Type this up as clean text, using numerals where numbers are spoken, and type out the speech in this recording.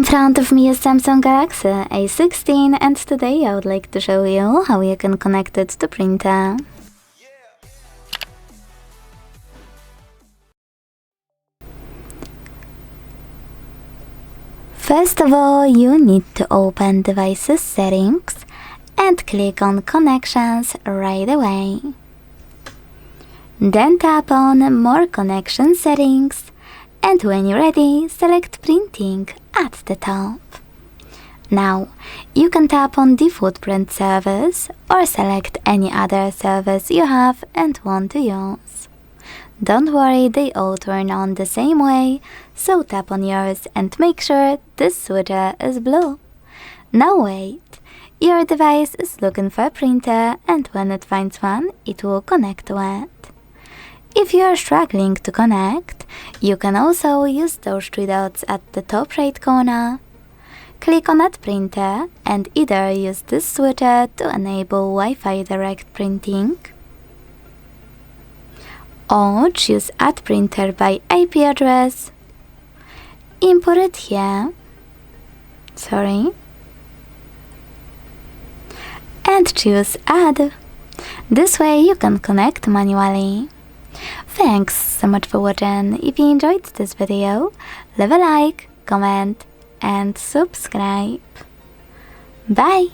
front of me is Samsung Galaxy A16 and today I would like to show you how you can connect it to printer. First of all, you need to open Devices Settings and click on Connections right away. Then tap on More Connection Settings, and when you're ready, select Printing at the top. Now, you can tap on Default Print Service or select any other service you have and want to use. Don't worry, they all turn on the same way, so tap on yours and make sure this switcher is blue. Now wait, your device is looking for a printer and when it finds one, it will connect to it. If you are struggling to connect, you can also use those three dots at the top right corner. Click on Add Printer and either use this switcher to enable Wi-Fi Direct printing, or choose Add Printer by IP address, import it here, and choose Add. This way you can connect manually. Thanks so much for watching. If you enjoyed this video, leave a like, comment and subscribe. Bye!